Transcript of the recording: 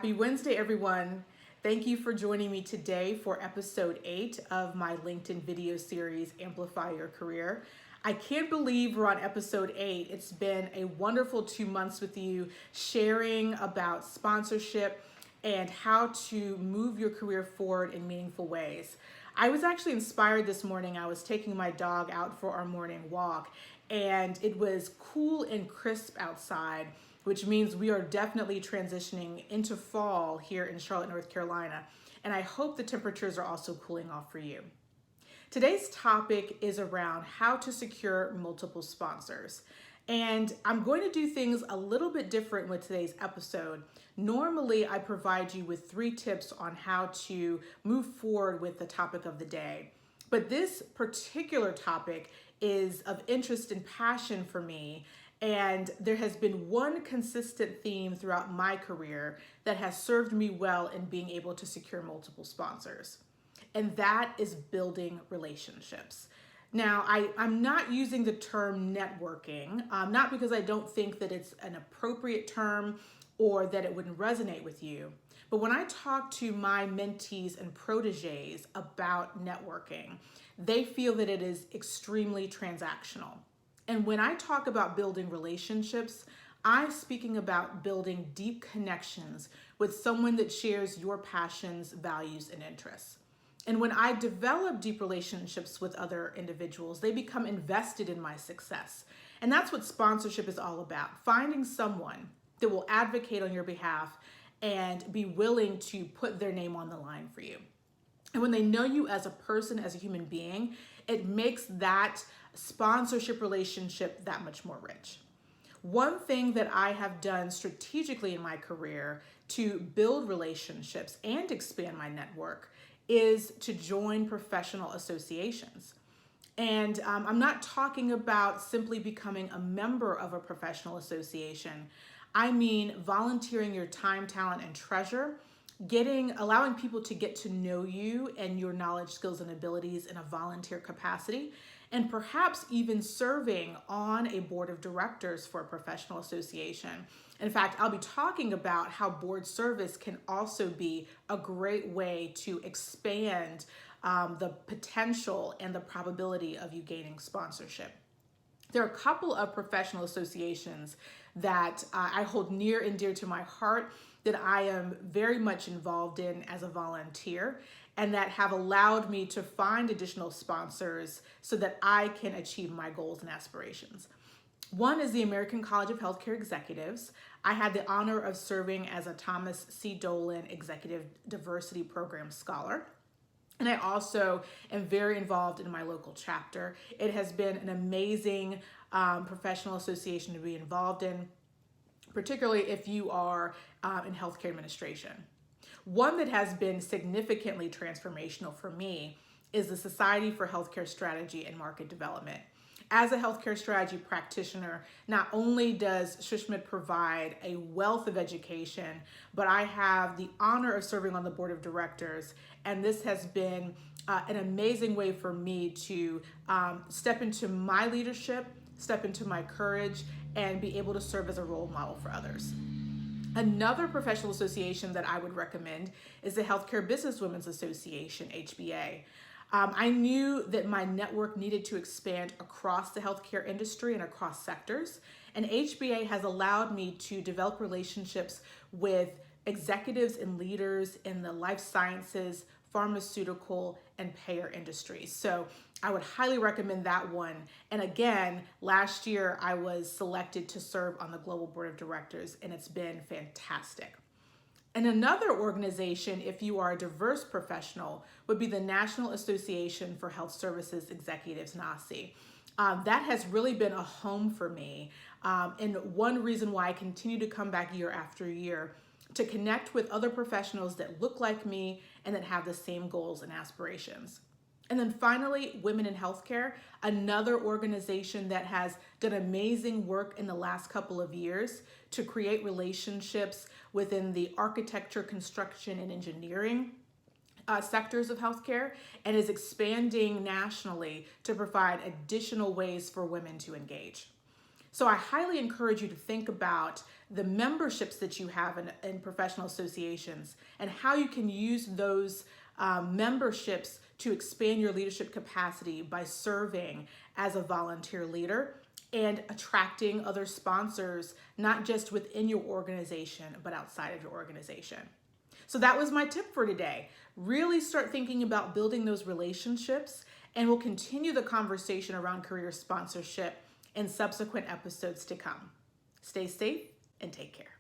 Happy Wednesday, everyone. Thank you for joining me today for episode 8 of my LinkedIn video series, Amplify Your Career. I can't believe we're on episode 8. It's been a wonderful 2 months with you sharing about sponsorship and how to move your career forward in meaningful ways. I was actually inspired this morning. I was taking my dog out for our morning walk, and it was cool and crisp outside, which means we are definitely transitioning into fall here in Charlotte, North Carolina. And I hope the temperatures are also cooling off for you. Today's topic is around how to secure multiple sponsors. And I'm going to do things a little bit different with today's episode. Normally, I provide you with 3 tips on how to move forward with the topic of the day. But this particular topic is of interest and passion for me. And there has been one consistent theme throughout my career that has served me well in being able to secure multiple sponsors. And that is building relationships. Now, I'm not using the term networking, not because I don't think that it's an appropriate term or that it wouldn't resonate with you. But when I talk to my mentees and proteges about networking, they feel that it is extremely transactional. And when I talk about building relationships, I'm speaking about building deep connections with someone that shares your passions, values, and interests. And when I develop deep relationships with other individuals, they become invested in my success. And that's what sponsorship is all about, finding someone that will advocate on your behalf and be willing to put their name on the line for you. And when they know you as a person, as a human being, it makes that sponsorship relationship that much more rich. One thing that I have done strategically in my career to build relationships and expand my network is to join professional associations. And I'm not talking about simply becoming a member of a professional association. I mean volunteering your time, talent, and treasure, allowing people to get to know you and your knowledge, skills, and abilities in a volunteer capacity, and perhaps even serving on a board of directors for a professional association. In fact, I'll be talking about how board service can also be a great way to expand the potential and the probability of you gaining sponsorship. There are a couple of professional associations that I hold near and dear to my heart that I am very much involved in as a volunteer, and that have allowed me to find additional sponsors so that I can achieve my goals and aspirations. One is the American College of Healthcare Executives. I had the honor of serving as a Thomas C. Dolan Executive Diversity Program Scholar. And I also am very involved in my local chapter. It has been an amazing professional association to be involved in, particularly if you are in healthcare administration. One that has been significantly transformational for me is the Society for Healthcare Strategy and Market Development. As a healthcare strategy practitioner, not only does SHSMD provide a wealth of education, but I have the honor of serving on the board of directors, and this has been an amazing way for me to step into my leadership, step into my courage, and be able to serve as a role model for others. Another professional association that I would recommend is the Healthcare Businesswomen's Association, HBA. I knew that my network needed to expand across the healthcare industry and across sectors, and HBA has allowed me to develop relationships with executives and leaders in the life sciences, pharmaceutical, and payer industries. So I would highly recommend that one. And again, last year I was selected to serve on the global board of directors, and it's been fantastic. And another organization, if you are a diverse professional, would be the National Association for Health Services Executives, NASE. That has really been a home for me, and one reason why I continue to come back year after year to connect with other professionals that look like me and that have the same goals and aspirations. And then finally, Women in Healthcare, another organization that has done amazing work in the last couple of years to create relationships within the architecture, construction, and engineering sectors of healthcare, and is expanding nationally to provide additional ways for women to engage. So I highly encourage you to think about the memberships that you have in professional associations and how you can use those memberships to expand your leadership capacity by serving as a volunteer leader and attracting other sponsors, not just within your organization, but outside of your organization. So that was my tip for today. Really start thinking about building those relationships, and we'll continue the conversation around career sponsorship in subsequent episodes to come. Stay safe and take care.